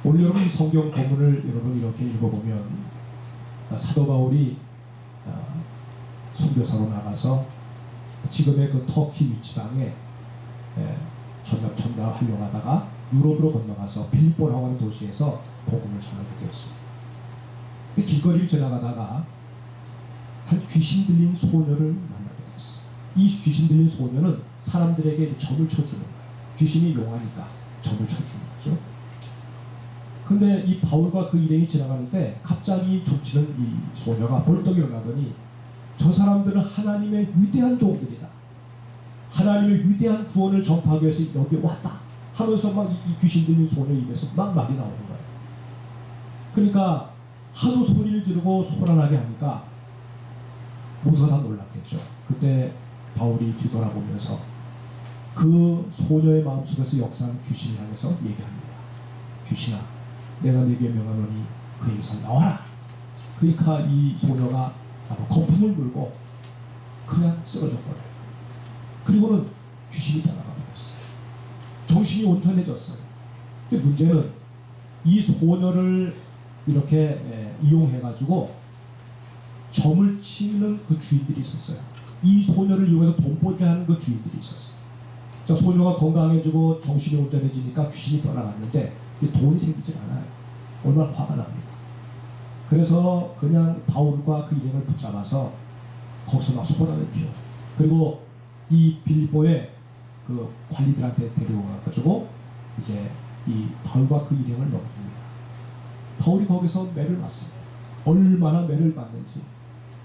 오늘 여러분 이 성경 본문을 여러분 이렇게 읽어보면 사도 바울이 선교사로 나가서 지금의 그 터키 위치방에 전도하려고 하다가 유럽으로 건너가서 빌립보라고 하는 도시에서 복음을 전하게 되었습니다. 길거리를 지나가다가 한 귀신 들린 소녀를 만나게 되었어요. 이 귀신 들린 소녀는 사람들에게 점을 쳐주는 거예요. 귀신이 용하니까 점을 쳐주는 거죠. 근데 이 바울과 그 일행이 지나가는데 갑자기 점치는 이 소녀가 벌떡 일어나더니 저 사람들은 하나님의 위대한 종들이다. 하나님의 위대한 구원을 전파하기 위해서 여기 왔다 하면서 막 이 귀신 들린 소녀 입에서 막 말이 나오는 거예요. 그러니까 하도 소리를 지르고 소란하게 하니까 모두가 다 놀랐겠죠. 그때 바울이 뒤돌아보면서 그 소녀의 마음속에서 역사하는 귀신을 향해서 얘기합니다. 귀신아, 내가 네게 명하노니 그에게서 나와라. 그러니까 이 소녀가 거품을 물고 그냥 쓰러져 버려요. 그리고는 귀신이 떠나가 버렸어요. 정신이 온전해졌어요. 근데 문제는 이 소녀를 이렇게 이용해가지고 점을 치는 그 주인들이 있었어요. 이 소녀를 이용해서 돈벌이를 하는 그 주인들이 있었어요. 자, 소녀가 건강해지고 정신이 온전해지니까 귀신이 떠나갔는데 돈이 생기질 않아요. 얼마나 화가 납니다. 그래서 그냥 바울과 그 일행을 붙잡아서 거기서 막 소란을 피워요. 그리고 이 빌립보의 그 관리들한테 데려가가지고 이제 이 바울과 그 일행을 넘깁니다. 바울이 거기서 매를 맞습니다. 얼마나 매를 맞는지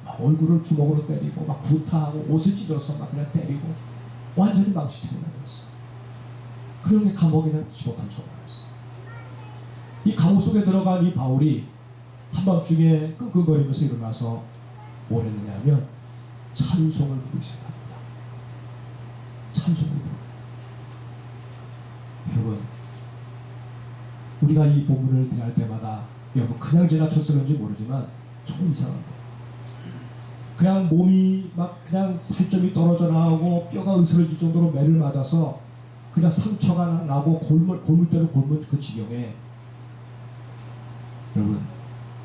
막 얼굴을 주먹으로 때리고 막 구타하고 옷을 찢어서 막 그냥 때리고 완전히 망신차게 만들었어요. 그런데 감옥에 그냥 집어간 쳐버렸어요. 이 감옥 속에 들어간 이 바울이 한밤중에 끙끙거리면서 일어나서 뭘 했느냐면 찬송을 부르기 시작합니다. 찬송을 부르고. 여러분, 우리가 이 본문을 대할 때마다 여러분 그냥 지나쳤을는지 모르지만 정말 이상한 거예요. 그냥 몸이 막 그냥 살점이 떨어져 나오고 뼈가 으스러질 정도로 매를 맞아서 그냥 상처가 나고 골물대로 골문 그 지경에 여러분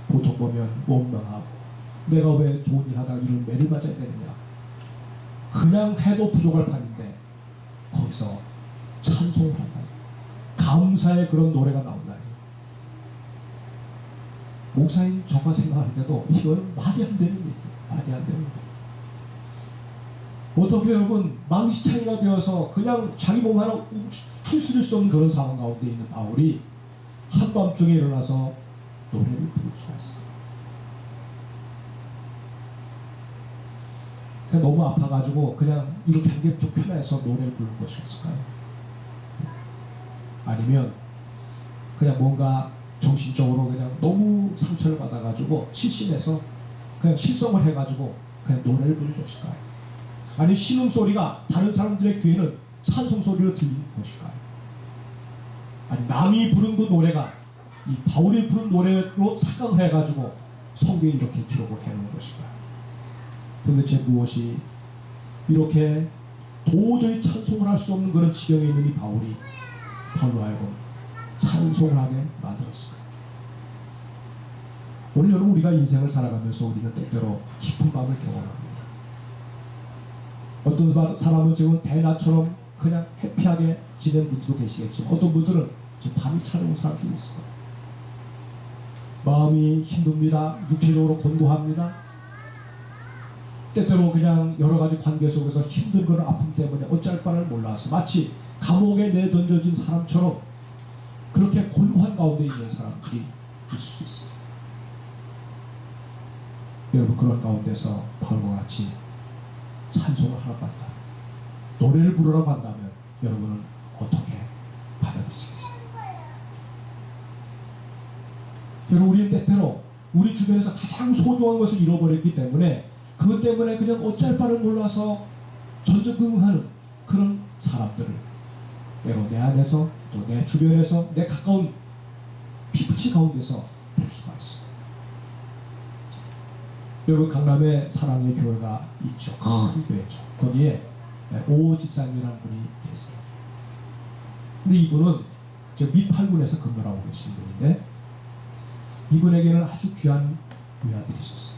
보통 보면 원망하고 내가 왜 좋은 일 하다가 이런 매를 맞아야 되느냐, 그냥 해도 부족할 판인데 거기서 찬송을 한다, 감사의 그런 노래가 나온다니. 목사인 저가 생각할 때도 이건 말이 안 되는 얘기예요. 말이 안 되는 거예요. 어떻게 여러분 망신창이가 되어서 그냥 자기 몸 하나 추스릴 수 없는 그런 상황 가운데 있는 바울이 한밤중에 일어나서 노래를 부를 수가 있어요. 그냥 너무 아파가지고 그냥 이렇게 한 게 좀 편해서 노래를 부르는 것이었을까요? 아니면 그냥 뭔가 정신적으로 그냥 너무 상처를 받아가지고 실신해서 그냥 실성을 해가지고 그냥 노래를 부르는 것일까요? 아니 신음소리가 다른 사람들의 귀에는 찬송소리로 들리는 것일까요? 아니 남이 부른 그 노래가 이 바울이 부른 노래로 착각을 해가지고 성경에 이렇게 기록을 해놓은 것일까요? 도대체 무엇이 이렇게 도저히 찬송을 할 수 없는 그런 지경에 있는 이 바울이 바울로 하여금 찬송을 하게 만들었을까요? 오늘 여러분 우리가 인생을 살아가면서 우리는 때때로 깊은 밤을 경험합니다. 어떤 사람은 지금 대낮처럼 그냥 해피하게 지낸 분들도 계시겠지만 어떤 분들은 지금 밤이 찾아온 사람들이 있어요. 마음이 힘듭니다. 육체적으로 곤고합니다. 때때로 그냥 여러 가지 관계 속에서 힘든 그런 아픔 때문에 어찌할 바를 몰라서 마치 감옥에 내던져진 사람처럼 그렇게 곤고한 가운데 있는 사람들이 있을 수 있습니다. 여러분 그런 가운데서 바울과 같이 찬송을 하라고 한다, 노래를 부르라고 한다면 여러분은 어떻게 받아들이시겠습니까? 여러분 우리는 때때로 우리 주변에서 가장 소중한 것을 잃어버렸기 때문에 그것 때문에 그냥 어찌할 바를 몰라서 전전긍긍하는 그런 사람들을 때로 내 안에서 또 내 주변에서 내 가까운 피부치 가운데서 볼 수가 있어요. 여러분 강남에 사랑의 교회가 있죠. 큰 교회죠. 거기에 오 집사님이라는 분이 계세요. 근데 이분은 즉 미팔군에서 근무를 하고 계신 분인데 이분에게는 아주 귀한 외아들이 있었어요.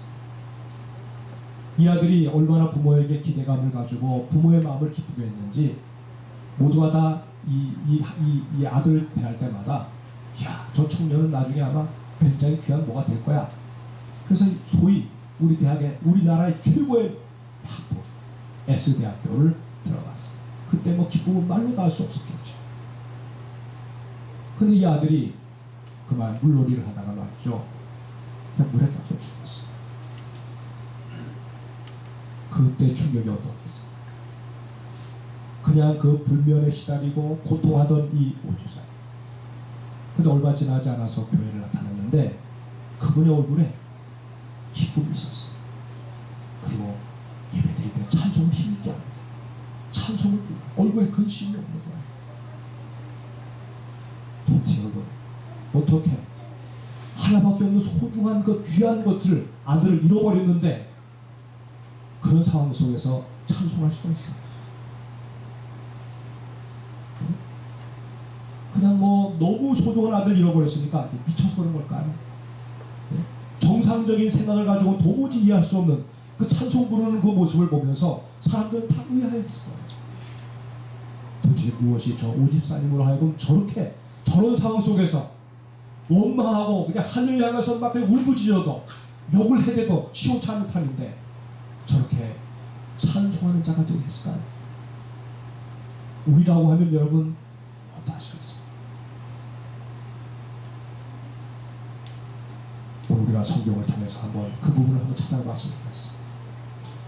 이 아들이 얼마나 부모에게 기대감을 가지고 부모의 마음을 기쁘게 했는지 모두마다 이 아들을 대할 때마다 야, 저 청년은 나중에 아마 굉장히 귀한 뭐가 될 거야. 그래서 소위 우리 대학의 우리나라의 최고의 학부 S대학교를 들어갔어요. 그때 뭐 기쁨은 말로 다 할 수 없었겠죠. 근데 이 아들이 그만 물놀이를 하다가 말이죠. 그냥 물에 빠져 죽었어요. 그때 충격이 어떻겠어요? 그냥 그 불면에 시달리고 고통하던 이 오주사. 근데 얼마 지나지 않아서 교회를 나타났는데 그분의 얼굴에 기쁨이 있었어요. 그리고 예배 드릴 때 찬송을 힘있게 합니다. 찬송을 얼굴에 근심이 없는 거예요. 도대체 여러분 어떻게 하나밖에 없는 소중한 그 귀한 것들을 아들을 잃어버렸는데 그런 상황 속에서 찬송할 수가 있어요. 그냥 뭐 너무 소중한 아들 잃어버렸으니까 미쳐서 그런 걸까요? 정상적인 생각을 가지고 도무지 이해할 수 없는 그 찬송 부르는 그 모습을 보면서 사람들은 다 의아했을 거예요. 도대체 무엇이 저 오집사님으로 하여금 저렇게 저런 상황 속에서 원망하고 그냥 하늘 향해서 막 울부짖어도 욕을 해대도 시원치 않은 판인데 저렇게 찬송하는 자가 되어 있을까요? 우리라고 하면 여러분 어떠하시겠습니까? 오늘 우리가 성경을 통해서 한번 그 부분을 한번 찾아봤으면 좋겠습니다.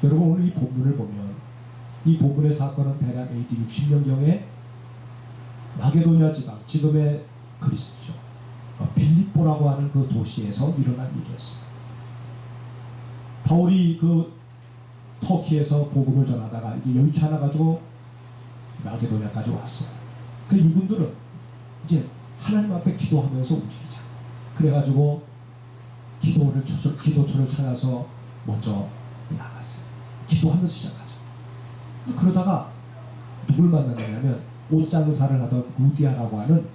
여러분 오늘 이 본문을 보면 이 본문의 사건은 대략 AD 60년경에 마게도냐 지방, 지금의 그리스죠. 빌립보라고 하는 그 도시에서 일어난 일이었습니다. 바울이 그 터키에서 복음을 전하다가 이제 여의치 않아 가지고 마게도냐까지 왔어요. 그 이분들은 이제 하나님 앞에 기도하면서 움직이자. 그래가지고 기도처를 찾아서 먼저 나갔어요. 기도하면서 시작하죠. 그러다가 누굴 만나냐면 옷장사를 하던 루디아라고 하는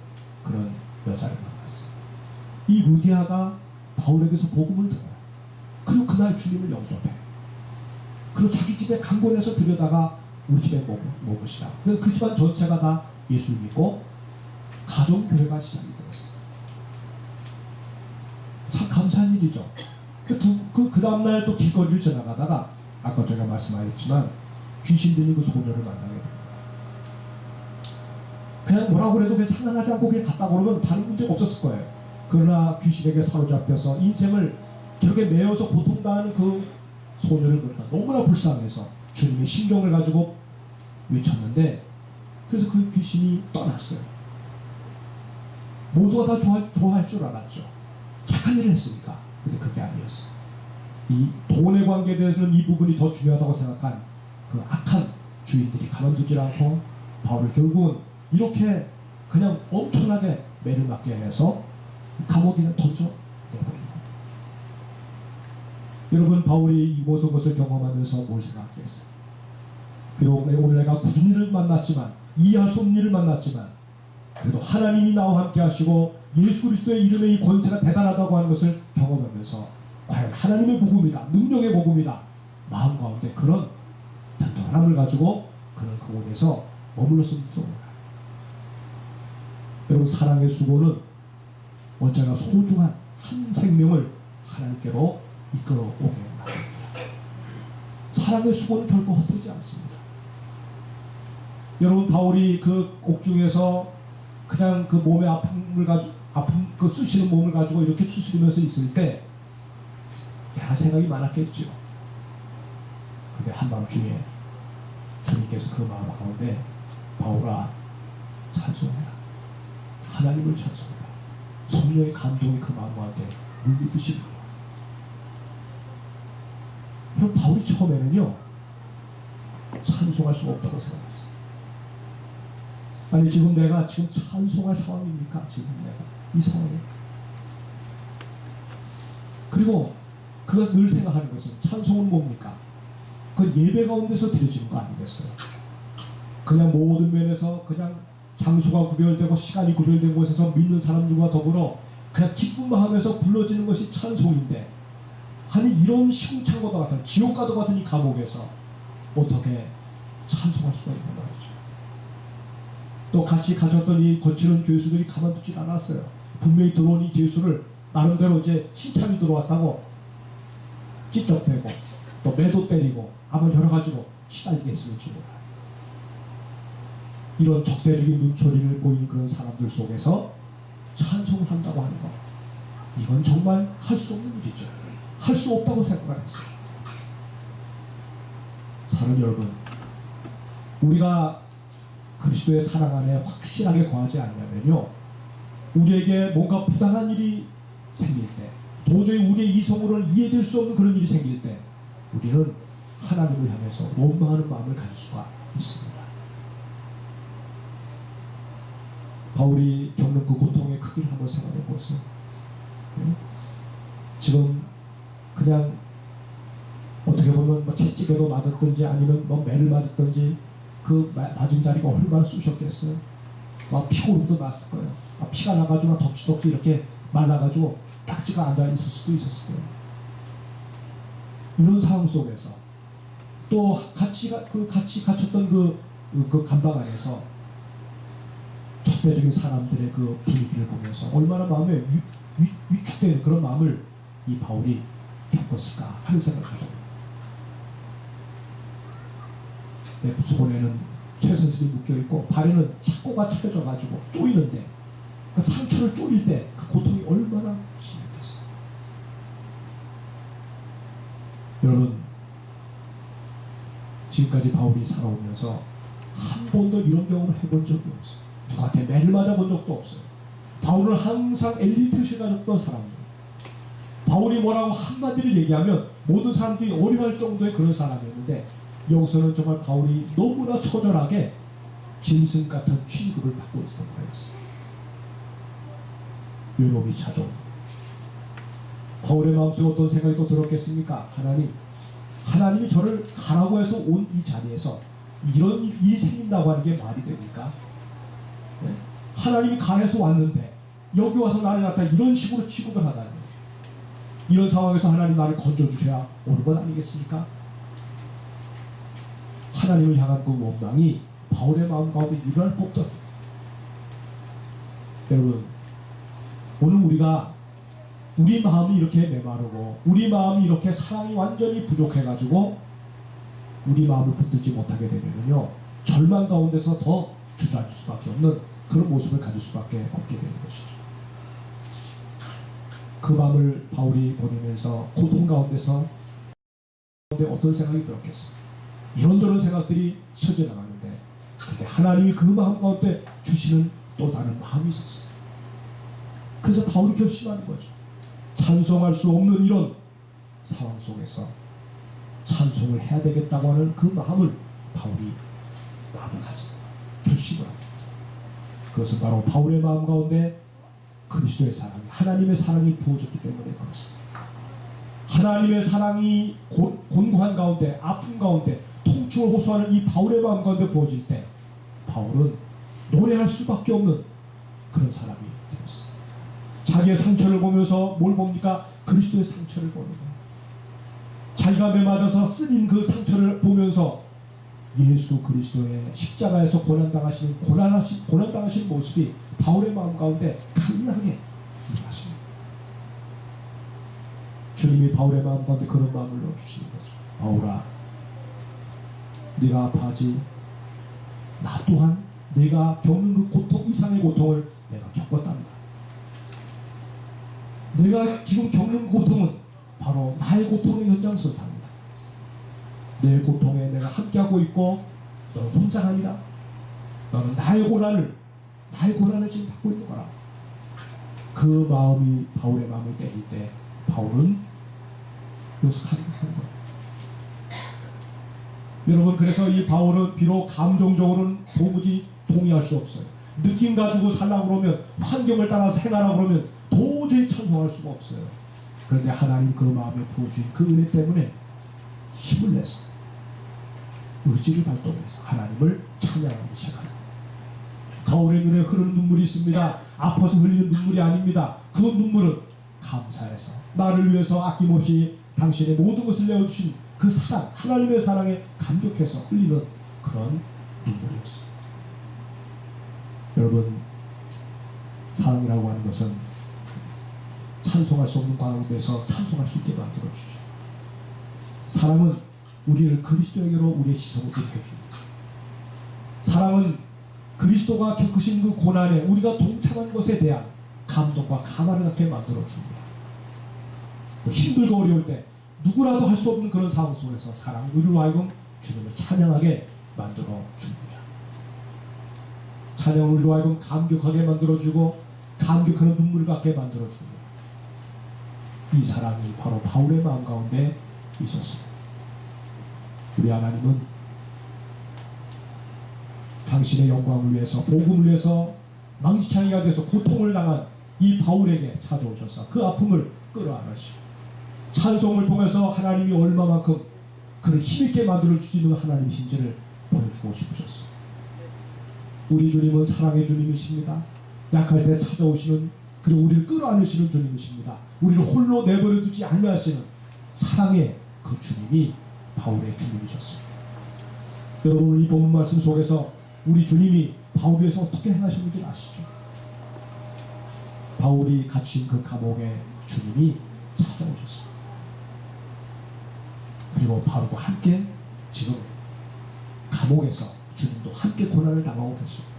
그런 여자를 만났어요. 이 루디아가 바울에게서 복음을 들어요. 그리고 그날 주님을 영접해. 그리고 자기 집에 강권해서 들여다가 우리 집에 먹으시라. 그래서 그 집안 전체가 다 예수를 믿고 가정교회가 시작이 되었어요. 참 감사한 일이죠. 그 다음날 또 길거리를 지나가다가 아까 제가 말씀하셨지만 귀신 들린 그 소녀를 만나게 됩니다. 그냥 뭐라고 그래도 그냥 상관하지 않고 그냥 갔다 그러면 다른 문제가 없었을 거예요. 그러나 귀신에게 사로잡혀서 인생을 저렇게 매어서 고통당하는 그 소녀를 보니까 너무나 불쌍해서 주님의 신경을 가지고 외쳤는데 그래서 그 귀신이 떠났어요. 모두가 다 좋아할 줄 알았죠. 착한 일을 했으니까. 근데 그게 아니었어요. 이 돈의 관계에 대해서는 이 부분이 더 중요하다고 생각한 그 악한 주인들이 가만두지 않고 바울을 결국은 이렇게 그냥 엄청나게 매를 맞게 해서 감옥에 던져내버린 겁니다. 여러분 바울이 이 모든 것을 경험하면서 뭘 생각했어요? 비록 오늘 내가 굳은 일을 만났지만 이해할 수 없는 일을 만났지만 그래도 하나님이 나와 함께 하시고 예수 그리스도의 이름의 이 권세가 대단하다고 하는 것을 경험하면서 과연 하나님의 복음이다, 능력의 복음이다, 마음 가운데 그런 든든함을 가지고 그는 그곳에서 머물렀습니다. 여러분 사랑의 수고는 언제나 소중한 한 생명을 하나님께로 이끌어오게 합니다. 사랑의 수고는 결코 헛되지 않습니다. 여러분 바울이 그 옥중에서 그냥 그 몸의 아픔을 가지고 그 쑤시는 몸을 가지고 이렇게 추스리면서 있을 때 여러 생각이 많았겠죠. 근데 한밤중에 주님께서 그 마음 가운데 바울아 찬송해라. 하나님을 찬송해라. 성령의 감동이 그 마음 가운데 물리듯이 그럼 바울이 처음에는요 찬송할 수가 없다고 생각했어요. 아니 지금 내가 지금 찬송할 상황입니까? 지금 내가 이 상황에. 그리고 그가 늘 생각하는 것은 찬송은 뭡니까? 그 예배 가운데서 드려지는 거 아니겠어요? 그냥 모든 면에서 그냥 장소가 구별되고 시간이 구별된 곳에서 믿는 사람들과 더불어 그냥 기쁜 마음에서 불러지는 것이 찬송인데, 아니 이런 시궁창고도 같은 지옥과도 같은 이 감옥에서 어떻게 찬송할 수가 있는 말이죠. 또 같이 가졌던 이 거칠은 죄수들이 가만두질 않았어요. 분명히 들어온 이 죄수를 나름대로 이제 칭찬이 들어왔다고 찝쩍대고 또 매도 때리고 아마 여러 가지로 시달리게 했을지 몰라요. 이런 적대적인 눈초리를 보이는 그런 사람들 속에서 찬송을 한다고 하는 것, 이건 정말 할 수 없는 일이죠. 할 수 없다고 생각을 했어요. 사랑하는 여러분, 우리가 그리스도의 사랑 안에 확실하게 거하지 않냐면요, 우리에게 뭔가 부당한 일이 생길 때, 도저히 우리의 이성으로는 이해될 수 없는 그런 일이 생길 때 우리는 하나님을 향해서 원망하는 마음을 가질 수가 있습니다. 바울이 겪는 그 고통의 크기를 한번 생각해 보세요. 지금 그냥 어떻게 보면 뭐 채찍에도 맞았든지 아니면 뭐 매를 맞았든지 그 맞은 자리가 얼마나 쑤셨겠어요. 막 피고름도 났을 거예요. 피가 나가지고 덕지덕지 이렇게 말라가지고 딱지가 앉아 있을 수도 있었을 거예요. 이런 상황 속에서 또 같이 갇혔던 그 감방 안에서 적대적인 사람들의 그 분위기를 보면서 얼마나 마음에 위축되는 그런 마음을 이 바울이 겪었을까 하는 생각을 하죠. 내 손에는 쇠선슬이 묶여있고 발에는 착고가 차려져가지고 쪼이는데 그 상처를 쪼일 때 그 고통이 얼마나 심했겠어요. 여러분, 지금까지 바울이 살아오면서 한 번도 이런 경험을 해본 적이 없어요. 누구한테 매를 맞아본 적도 없어요. 바울은 항상 엘리트식 가졌던 사람들, 바울이 뭐라고 한마디를 얘기하면 모든 사람들이 어려워할 정도의 그런 사람이었는데, 여기서는 정말 바울이 너무나 처절하게 짐승 같은 취급을 받고 있었던 거였어요. 외로움이 찾아옵니다. 바울의 마음속에 어떤 생각이 또 들었겠습니까? 하나님이 저를 가라고 해서 온 이 자리에서 이런 일이 생긴다고 하는 게 말이 됩니까? 네? 하나님이 가해서 왔는데 여기 와서 나를 갖다 이런 식으로 취급을 하다니, 이런 상황에서 하나님 나를 건져주셔야 옳은 것 아니겠습니까? 하나님을 향한 그 원망이 바울의 마음 가운데 일어날 법도. 여러분, 오늘 우리 마음이 이렇게 메마르고 우리 마음이 이렇게 사랑이 완전히 부족해가지고 우리 마음을 붙들지 못하게 되면요, 절망 가운데서 더 주저앉을 수밖에 없는 그런 모습을 가질 수밖에 없게 되는 것이죠. 그 마음을 바울이 보내면서 고통 가운데서 어떤 생각이 들었겠어요? 이런저런 생각들이 스쳐나가는데, 근데 하나님이 그 마음 가운데 주시는 또 다른 마음이 있었어요. 그래서 바울이 결심하는 거죠. 찬송할 수 없는 이런 상황 속에서 찬송을 해야 되겠다고 하는 그 마음을 바울이 마음을 갖습니다. 결심을 합니다. 그것은 바로 바울의 마음 가운데 그리스도의 사랑이, 하나님의 사랑이 부어졌기 때문에 그렇습니다. 하나님의 사랑이 곤고한 가운데, 아픔 가운데 통증을 호소하는 이 바울의 마음 가운데 부어질 때 바울은 노래할 수밖에 없는 그런 사람이 되었습니다. 자기의 상처를 보면서 뭘 봅니까? 그리스도의 상처를 보는 거예요. 자기가 매맞아서 쓰린 그 상처를 보면서 예수 그리스도의 십자가에서 고난당하시는 모습이 바울의 마음 가운데 강하게 일어나십니다. 주님이 바울의 마음 가운데 그런 마음을 넣어주시는 거죠. 바울아, 네가 아파하지, 나 또한 내가 겪는 그 고통 이상의 고통을 내가 겪었단다. 내가 지금 겪는 고통은 바로 나의 고통의 연장선상이다. 내 고통에 내가 함께하고 있고 너는 혼자가 아니라 너는 나의 고난을 지금 받고 있는 거라. 그 마음이 바울의 마음을 때릴 때 바울은 여기서 감격하는 거예요. 여러분, 그래서 이 바울은 비록 감정적으로는 도무지 동의할 수 없어요. 느낌 가지고 살라고 그러면, 환경을 따라서 행하라고 그러면 도저히 찬송할 수가 없어요. 그런데 하나님 그 마음에 부어주신 그 은혜 때문에 힘을 내서 의지를 발동해서 하나님을 찬양하기 시작합니다. 바울의 눈에 흐르는 눈물이 있습니다. 아파서 흘리는 눈물이 아닙니다. 그 눈물은 감사해서 나를 위해서 아낌없이 당신의 모든 것을 내어주신 그 사랑, 하나님의 사랑에 감격해서 흘리는 그런 눈물이었습니다. 여러분, 사랑이라고 하는 것은 찬송할 수 없는 가운데서 찬송할 수 있게 만들어주죠. 사랑은 우리를 그리스도에게로 우리의 시선을 옮겨줍니다. 사랑은 그리스도가 겪으신 그 고난에 우리가 동참한 것에 대한 감동과 감화를 갖게 만들어줍니다. 힘들고 어려울 때 누구라도 할 수 없는 그런 상황 속에서 사랑은 우리로 하여금 주님을 찬양하게 만들어줍니다. 찬양은 우리로 하여금 감격하게 만들어주고 감격하는 눈물을 갖게 만들어줍니다. 이 사랑이 바로 바울의 마음 가운데 있었습니다. 우리 하나님은 당신의 영광을 위해서, 복음을 위해서 망지창이가 돼서 고통을 당한 이 바울에게 찾아오셔서 그 아픔을 끌어안으시고 찬송을 통해서 하나님이 얼마만큼 그를 힘있게 만들어줄 수 있는 하나님이신지를 보여주고 싶으셨어요. 우리 주님은 사랑의 주님이십니다. 약할 때 찾아오시는, 그리고 우리를 끌어안으시는 주님이십니다. 우리를 홀로 내버려 두지 아니하시는 사랑의 그 주님이 바울의 주님이셨습니다. 여러분, 이 본문 말씀 속에서 우리 주님이 바울을 위해서 어떻게 행하셨는지 아시죠? 바울이 갇힌 그 감옥에 주님이 찾아오셨습니다. 그리고 바울과 함께 지금 감옥에서 주님도 함께 고난을 당하고 계십니다.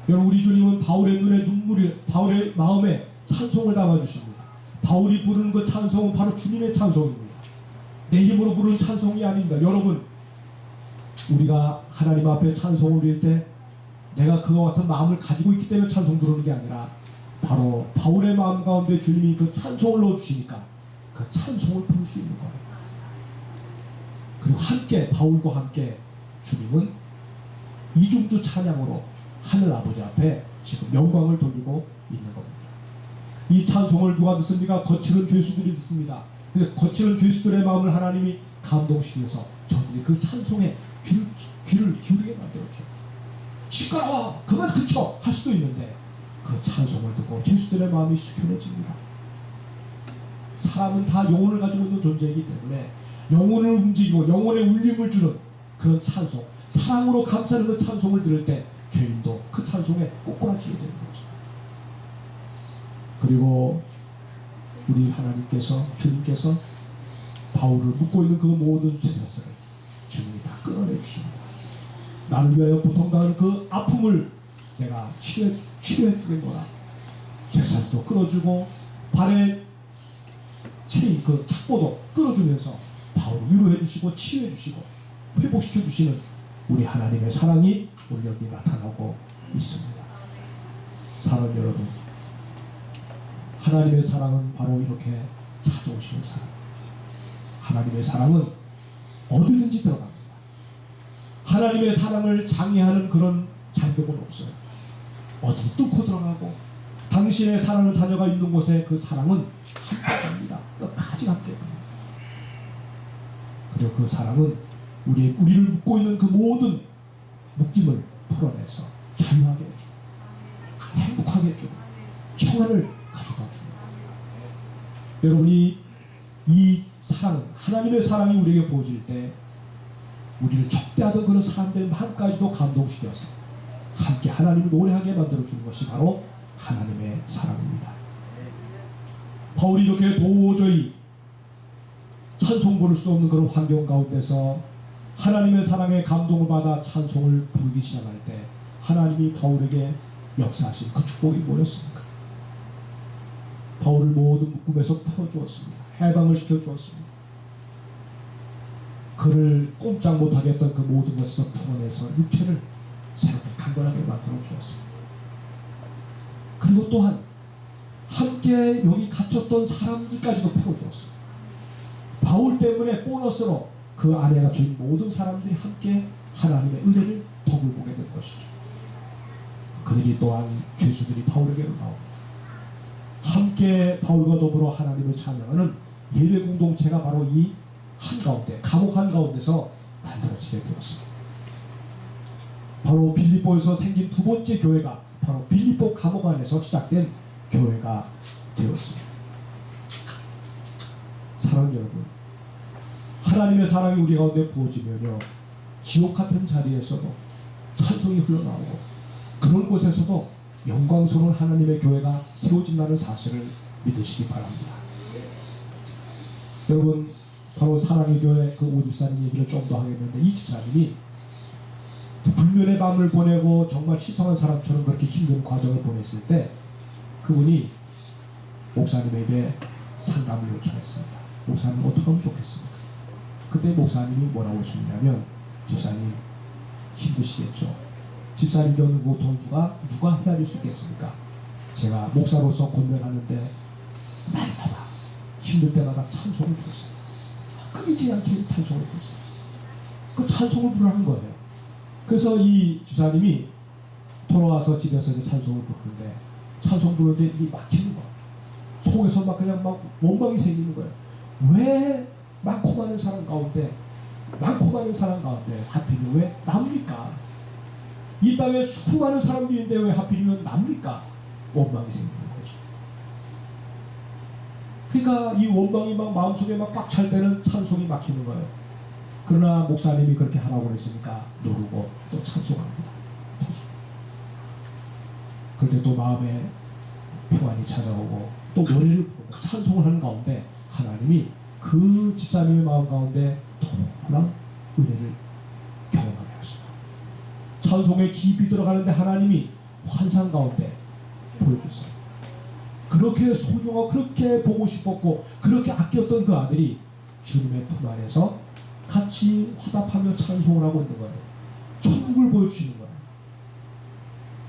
여러분, 우리 주님은 바울의 눈에 눈물이, 바울의 마음에 찬송을 담아주십니다. 바울이 부르는 그 찬송은 바로 주님의 찬송입니다. 내 힘으로 부르는 찬송이 아닙니다. 여러분, 우리가 하나님 앞에 찬송을 드릴 때 내가 그와 같은 마음을 가지고 있기 때문에 찬송 부르는 게 아니라 바로 바울의 마음 가운데 주님이 그 찬송을 넣어주시니까 그 찬송을 부를 수 있는 거예요. 그리고 함께, 바울과 함께 주님은 이중주 찬양으로 하늘 아버지 앞에 지금 영광을 돌리고 있는 겁니다. 이 찬송을 누가 듣습니까? 거칠은 죄수들이 듣습니다. 거칠은 죄수들의 마음을 하나님이 감동시켜서 저들이 그 찬송에 귀를 기울이게 만들었죠. 시끄러워! 그만 그쳐! 할 수도 있는데 그 찬송을 듣고 죄수들의 마음이 숙연해집니다. 사람은 다 영혼을 가지고 있는 존재이기 때문에 영혼을 움직이고 영혼에 울림을 주는 그런 찬송, 사랑으로 감싸는 그 찬송을 들을 때 죄인도 그 찬송에 꼬꾸라지게 되는 거죠. 그리고 우리 하나님께서, 주님께서 바울을 묶고 있는 그 모든 쇠사슬을 주님이 다 끊어내 주십니다. 나를 위하여 고통당하는 그 아픔을 내가 치료해 주겠노라. 쇠사슬도 끊어주고 발에 체인 그 착고도 끊어주면서 바울을 위로해 주시고 치유해 주시고 회복시켜 주시는 우리 하나님의 사랑이 우리 여기 나타나고 있습니다. 사랑 여러분, 하나님의 사랑은 바로 이렇게 찾아오시는 사랑. 하나님의 사랑은 어디든지 들어갑니다. 하나님의 사랑을 장애하는 그런 장벽은 없어요. 어디 뚫고 들어가고 당신의 사랑하는 자녀가 있는 곳에 그 사랑은 함께 갑니다. 끝까지 함께 갑니다. 그리고 그 사랑은 우리를 묶고 있는 그 모든 묶임을 풀어내서 자유하게 해주고 행복하게 해주고 평안을 가져다 줍니다. 여러분이 이 사랑은, 하나님의 사랑이 우리에게 보여질 때 우리를 적대하던 그런 사람들의 마음까지도 감동시켜서 함께 하나님을 노래하게 만들어주는 것이 바로 하나님의 사랑입니다. 바울이 이렇게 도저히 찬송 부를 수 없는 그런 환경 가운데서 하나님의 사랑에 감동을 받아 찬송을 부르기 시작할 때 하나님이 바울에게 역사하신 그 축복이 뭐였습니까? 바울을 모든 묶음에서 풀어주었습니다. 해방을 시켜주었습니다. 그를 꼼짝 못하게 했던 그 모든 것을 풀어내서 육체를 새롭게 강건하게 만들어 주었습니다. 그리고 또한 함께 여기 갇혔던 사람들까지도 풀어주었습니다. 바울 때문에 보너스로 그 안에 갇혀있는 모든 사람들이 함께 하나님의 은혜를 덕을 보게 된 것이죠. 그들이 또한 죄수들이 바울에게로 나옵니다. 함께 바울과 더불어 하나님을 찬양하는 예배 공동체가 바로 이 한가운데, 감옥 한가운데서 만들어지게 되었습니다. 바로 빌립보에서 생긴 두 번째 교회가 바로 빌립보 감옥 안에서 시작된 교회가 되었습니다. 사랑하는 여러분, 하나님의 사랑이 우리 가운데 부어지면요, 지옥 같은 자리에서도 찬송이 흘러나오고 그런 곳에서도 영광스러운 하나님의 교회가 세워진다는 사실을 믿으시기 바랍니다. 여러분, 바로 사랑의 교회 그 오 집사님 얘기를 좀 더 하겠는데, 이 집사님이 불면의 밤을 보내고 정말 시성한 사람처럼 그렇게 힘든 과정을 보냈을 때 그분이 목사님에게 상담을 요청했습니다. 목사님 어떻게 하면 좋겠습니까? 그때 목사님이 뭐라고 하셨냐면, 집사님 힘드시겠죠. 집사님 겪는 고통 누가 헤아릴 수 있겠습니까? 제가 목사로서 권면하는데 날마다 힘들 때마다 찬송을 부르세요. 끊이지 않게 찬송을 부르세요. 그 찬송을 부르는 거예요. 그래서 이 집사님이 돌아와서 집에서 이제 찬송을 부르는데, 찬송 부르는데 이 막히는 거예요. 속에서 막 그냥 막 원망이 생기는 거예요. 왜 많고 많은 사람 가운데 하필이면 왜 납니까? 이 땅에 수많은 사람들인데 왜 하필이면 납니까? 원망이 생기는 거죠. 그러니까 이 원망이 막 마음속에 막 꽉 찰 때는 찬송이 막히는 거예요. 그러나 목사님이 그렇게 하라고 그랬으니까 누르고 또 찬송합니다. 그럴 때 또 마음에 평안이 찾아오고 또 노래를 부르고 찬송을 하는 가운데 하나님이 그 집사님의 마음 가운데 놀라운 은혜를 경험하게 하십니다. 찬송에 깊이 들어가는데 하나님이 환상 가운데 보여주세요. 그렇게 소중하고 그렇게 보고 싶었고 그렇게 아꼈던 그 아들이 주님의 품 안에서 같이 화답하며 찬송을 하고 있는 거예요. 천국을 보여주시는 거예요.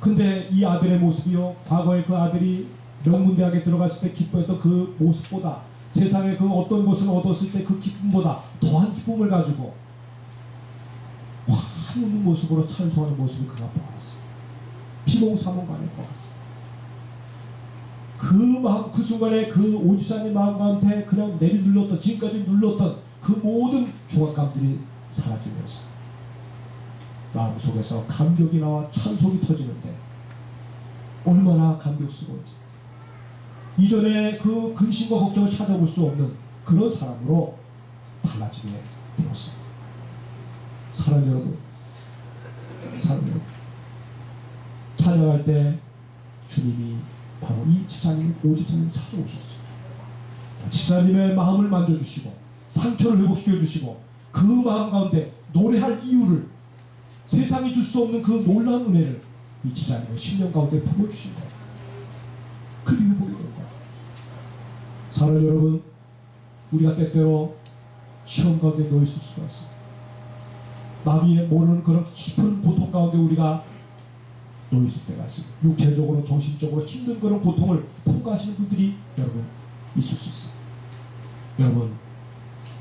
근데 이 아들의 모습이요, 과거에 그 아들이 명문대학에 들어갔을 때 기뻐했던 그 모습보다, 세상에 그 어떤 것을 얻었을 때 그 기쁨보다 더한 기쁨을 가지고 환히 웃는 모습으로 찬송하는 모습을 그가 보았어요. 비몽사몽간에 보았어요. 그 마음, 그 순간에 그 오집사님 마음 가운데 그냥 내리눌렀던, 지금까지 눌렀던 그 모든 중압감들이 사라지면서 마음속에서 감격이 나와 찬송이 터지는데 얼마나 감격스러운지, 이전에 그 근심과 걱정을 찾아볼 수 없는 그런 사람으로 달라지게 되었습니다. 사랑하는 여러분, 찬양할 때 주님이 바로 이 집사님, 오 집사님을 찾아오셨어요. 집사님의 마음을 만져주시고 상처를 회복시켜주시고 그 마음 가운데 노래할 이유를, 세상이 줄 수 없는 그 놀라운 은혜를 이 집사님의 심령 가운데 품어주신 거예요. 그게 회복이 된 거예요. 사랑하는 여러분, 우리가 때때로 시험 가운데 놓여 있을 수가 있습니다. 남이 모르는 그런 깊은 고통 가운데 우리가 놓여 있을 때가 있습니다. 육체적으로 정신적으로 힘든 그런 고통을 통과하시는 분들이 여러분 있을 수 있습니다. 여러분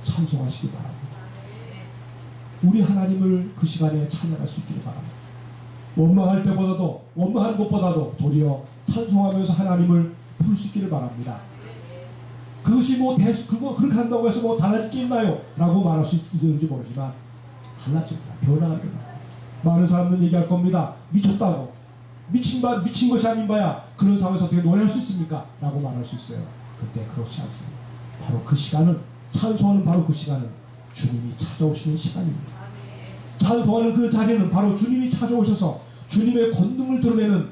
찬송하시기 바랍니다. 우리 하나님을 그 시간에 찬양할 수 있기를 바랍니다. 원망할 때보다도, 원망하는 것보다도 도리어 찬송하면서 하나님을 부를 수 있기를 바랍니다. 그것이 뭐 그거 그렇게 한다고 해서 뭐 달라질 게 있나요? 라고 말할 수 있는지 모르지만 달라집니다. 변화합니다. 많은 사람들은 얘기할 겁니다. 미쳤다고, 미친 것이 아닌 바야 그런 상황에서 어떻게 노래할 수 있습니까? 라고 말할 수 있어요. 그때 그렇지 않습니다. 바로 그 시간은, 찬송하는 바로 그 시간은 주님이 찾아오시는 시간입니다. 찬송하는 그 자리는 바로 주님이 찾아오셔서 주님의 권능을 드러내는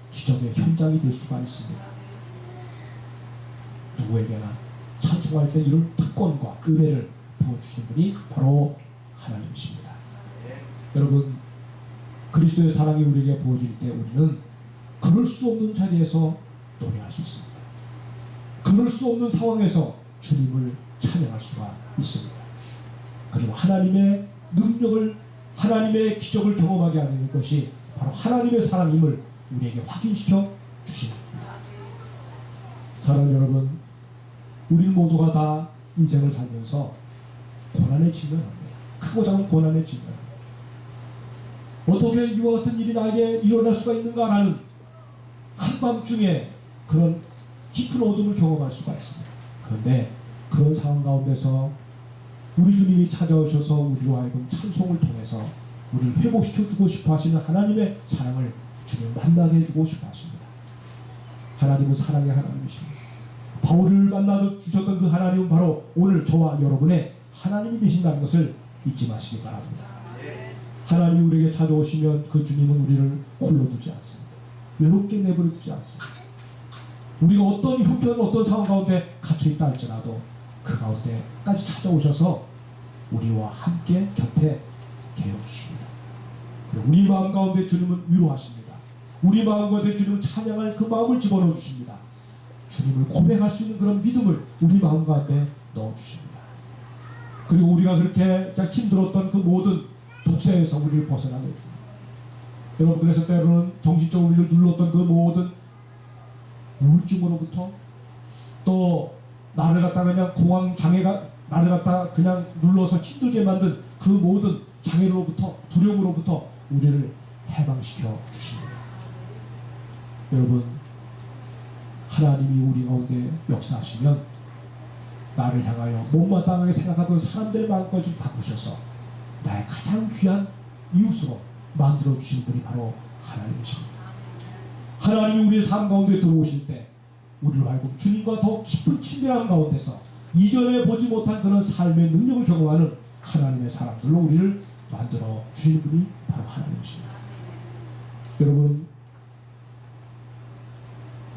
기적의 현장이 될 수가 있습니다. 누구에게나 찬송할 때 이런 특권과 은혜를 부어주시는 분이 바로 하나님이십니다. 여러분, 그리스도의 사랑이 우리에게 부어질 때 우리는 그럴 수 없는 자리에서 노래할 수 있습니다. 그럴 수 없는 상황에서 주님을 찬양할 수가 있습니다. 그리고 하나님의 능력을, 하나님의 기적을 경험하게 하는 것이 바로 하나님의 사랑임을 우리에게 확인시켜 주십니다. 사랑하는 여러분, 우리 모두가 다 인생을 살면서 고난에 직면합니다. 크고 작은 고난에 직면합니다. 어떻게 이와 같은 일이 나에게 일어날 수가 있는가라는 한밤중에 그런 깊은 어둠을 경험할 수가 있습니다. 그런데 그런 상황 가운데서 우리 주님이 찾아오셔서 우리로 하여금 찬송을 통해서 우리를 회복시켜주고 싶어 하시는 하나님의 사랑을 주님 만나게 해주고 싶어 하십니다. 하나님은 사랑의 하나님이십니다. 바울을 만나 주셨던 그 하나님은 바로 오늘 저와 여러분의 하나님이 되신다는 것을 잊지 마시기 바랍니다. 하나님이 우리에게 찾아오시면 그 주님은 우리를 홀로 두지 않습니다. 외롭게 내버려 두지 않습니다. 우리가 어떤 형편, 어떤 상황 가운데 갇혀있다 할지라도 그 가운데까지 찾아오셔서 우리와 함께 곁에 계어주십니다. 우리 마음 가운데 주님은 위로하십니다. 우리 마음 가운데 주님은 찬양할 그 마음을 집어넣어 주십니다. 주님을 고백할 수 있는 그런 믿음을 우리 마음 가운데 넣어주십니다. 그리고 우리가 그렇게 힘들었던 그 모든 독세에서 우리를 벗어나게 해줍니다. 여러분, 그래서 때로는 정신적으로 우리를 눌렀던 그 모든 우울증으로부터, 또 나를 갖다 그냥 공황 장애가 나를 갖다 그냥 눌러서 힘들게 만든 그 모든 장애로부터, 두려움으로부터 우리를 해방시켜 주십니다. 여러분, 하나님이 우리 가운데 역사하시면 나를 향하여 못마땅하게 생각하던 사람들의 마음까지 바꾸셔서 나의 가장 귀한 이웃으로 만들어 주신 분이 바로 하나님이십니다. 하나님이 우리의 삶 가운데 들어오실 때 우리로 하여금 주님과 더 깊은 친밀한 가운데서 이전에 보지 못한 그런 삶의 능력을 경험하는 하나님의 사람들로 우리를 만들어 주시는 분이 바로 하나님이십니다. 여러분,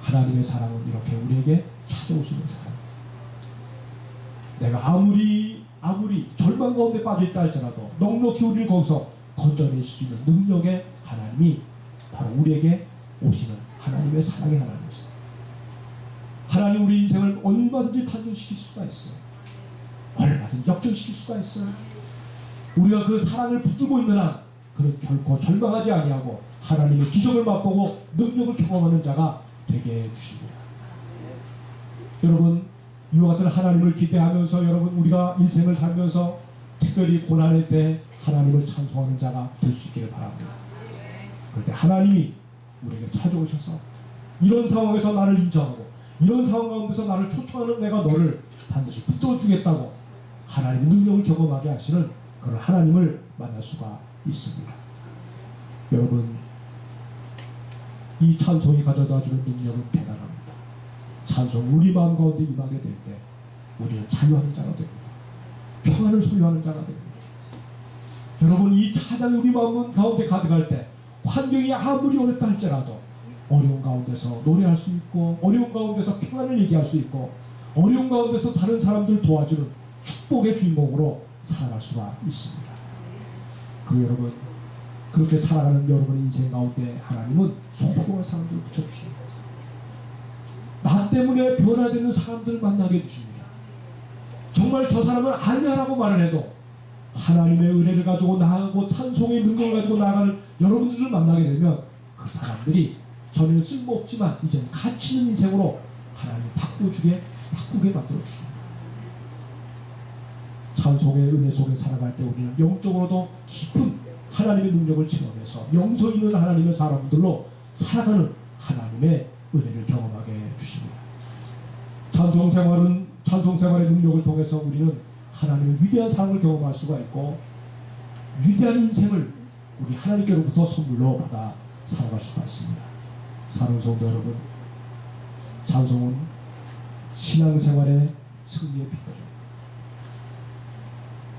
하나님의 사랑은 이렇게 우리에게 찾아오시는 사랑. 내가 아무리 절망 가운데 빠져있다 할지라도 넉넉히 우리를 거기서 건져낼 수 있는 능력의 하나님이 바로 우리에게 오시는 하나님의 사랑의 하나님이십니다. 하나님 우리 인생을 얼마든지 반전시킬 수가 있어요. 얼마든지 역전시킬 수가 있어요. 우리가 그 사랑을 붙들고 있는 한 그는 결코 절망하지 아니하고 하나님의 기적을 맛보고 능력을 경험하는 자가 되게 해주십니다. 여러분, 이와 같은 하나님을 기대하면서 여러분 우리가 인생을 살면서 특별히 고난의 때 하나님을 찬송하는 자가 될 수 있기를 바랍니다. 그럴 때 하나님이 우리에게 찾아오셔서 이런 상황에서 나를 인정하고 이런 상황 가운데서 나를 초청하는 내가 너를 반드시 붙들어주겠다고 하나님의 능력을 경험하게 하시는 그런 하나님을 만날 수가 있습니다. 여러분, 이 찬송이 가져다주는 능력은 대단합니다. 찬송이 우리 마음 가운데 임하게 될 때 우리는 자유하는 자가 됩니다. 평안을 소유하는 자가 됩니다. 여러분, 이 찬양이 우리 마음 가운데 가득할 때 환경이 아무리 어렵다 할지라도 어려운 가운데서 노래할 수 있고 어려운 가운데서 평안을 얘기할 수 있고 어려운 가운데서 다른 사람들 도와주는 축복의 주인공으로 살아갈 수가 있습니다. 그 여러분, 그렇게 살아가는 여러분의 인생 가운데 하나님은 소중한 사람들을 붙여주십니다. 나 때문에 변화되는 사람들을 만나게 해주십니다. 정말 저 사람은 아니야라고 말을 해도 하나님의 은혜를 가지고 나아가고 찬송의 능력을 가지고 나아가는 여러분들을 만나게 되면 그 사람들이 전에는 쓸모없지만 이제는 가치 있는 인생으로 하나님이 바꾸게 만들어주십니다. 찬송의 은혜 속에 살아갈 때 우리는 영적으로도 깊은 하나님의 능력을 체험해서 영성 있는 하나님의 사람들로 살아가는 하나님의 은혜를 경험하게 해주십니다. 찬송 생활의 능력을 통해서 우리는 하나님의 위대한 사랑을 경험할 수가 있고 위대한 인생을 우리 하나님께로부터 선물로 받아 살아갈 수가 있습니다. 사랑하는 성도 여러분, 찬송은 신앙생활의 승리의 비결입니다.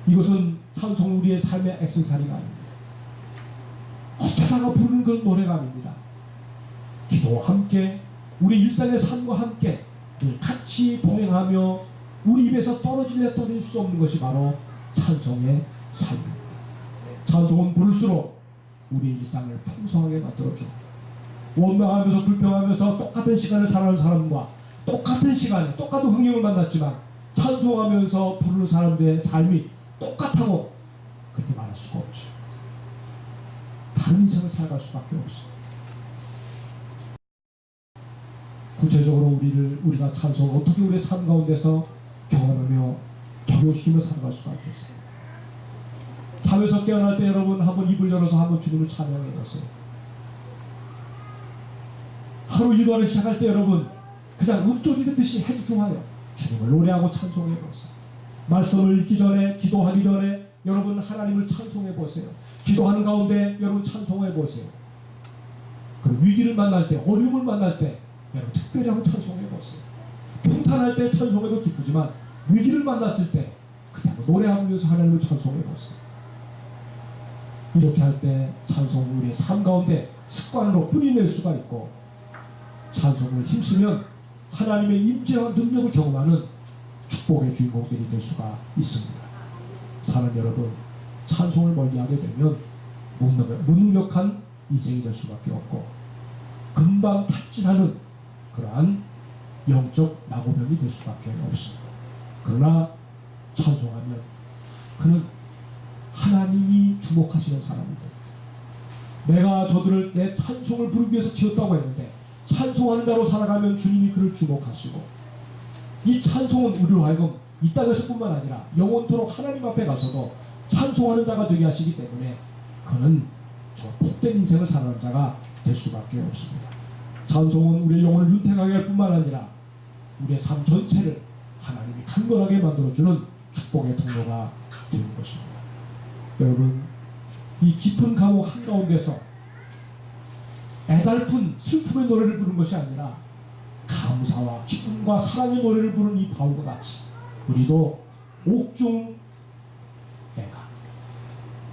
이것은 찬송은 우리의 삶의 액세서리가 아닙니다. 어쩌다가 부르는 그런 노래가 아닙니다. 기도와 함께 우리 일상의 삶과 함께 늘 같이 동행하며 우리 입에서 떨어질 수 없는 것이 바로 찬송의 삶입니다. 찬송은 부를수록 우리 일상을 풍성하게 만들어줍니다. 원망하면서 불평하면서 똑같은 시간을 살아가는 사람과 똑같은 시간에 똑같은 환경을 만났지만 찬송하면서 부르는 사람들의 삶이 똑같다고 그렇게 말할 수가 없죠. 다른 인생을 살아갈 수밖에 없어요. 구체적으로 우리가 찬송을 어떻게 우리의 삶 가운데서 경험하며 적용시키며 살아갈 수가 있겠어요. 잠에서 깨어날 때 여러분 한번 입을 열어서 한번 주님을 찬양해 보세요. 하루 일과를 시작할 때 여러분 그냥 음조리 듣듯이 해도 좋아요. 주님을 노래하고 찬송해 보세요. 말씀을 읽기 전에 기도하기 전에 여러분 하나님을 찬송해 보세요. 기도하는 가운데 여러분 찬송해 보세요. 그리고 위기를 만날 때, 어려움을 만날 때 여러분 특별히 한번 찬송해 보세요. 평탄할 때 찬송해도 기쁘지만 위기를 만났을 때 그때 노래하면서 하나님을 찬송해 보세요. 이렇게 할 때 찬송을 우리의 삶 가운데 습관으로 뿌리낼 수가 있고, 찬송을 힘쓰면 하나님의 임재와 능력을 경험하는 축복의 주인공들이 될 수가 있습니다. 사는 여러분, 찬송을 멀리하게 되면 무능력한 인생이 될 수밖에 없고 금방 탈진하는 그러한 영적 낙오병이 될 수밖에 없습니다. 그러나 찬송하면 그는 하나님이 주목하시는 사람이다. 내가 저들을 내 찬송을 부르기 위해서 지었다고 했는데 찬송하는 자로 살아가면 주님이 그를 주목하시고, 이 찬송은 우리로 하여금 이 땅에서뿐만 아니라 영원토록 하나님 앞에 가서도 찬송하는 자가 되게 하시기 때문에 그는 저 복된 인생을 살아가는 자가 될 수밖에 없습니다. 찬송은 우리의 영혼을 윤택하게 할 뿐만 아니라 우리의 삶 전체를 하나님이 강건하게 만들어주는 축복의 통로가 되는 것입니다. 여러분, 이 깊은 감옥 한가운데서 애달픈 슬픔의 노래를 부르는 것이 아니라 감사와 기쁨과 사랑의 노래를 부르는 이 바울과 같이 우리도 옥중에가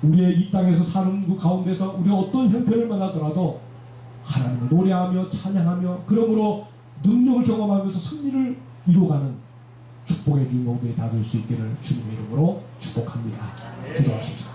우리의 이 땅에서 사는 그 가운데서 우리가 어떤 형편을 만나더라도 하나님을 노래하며 찬양하며 그러므로 능력을 경험하면서 승리를 이루어가는 축복의 주인공들이 다 될 수 있기를 주님의 이름으로 축복합니다. 기도하십시오.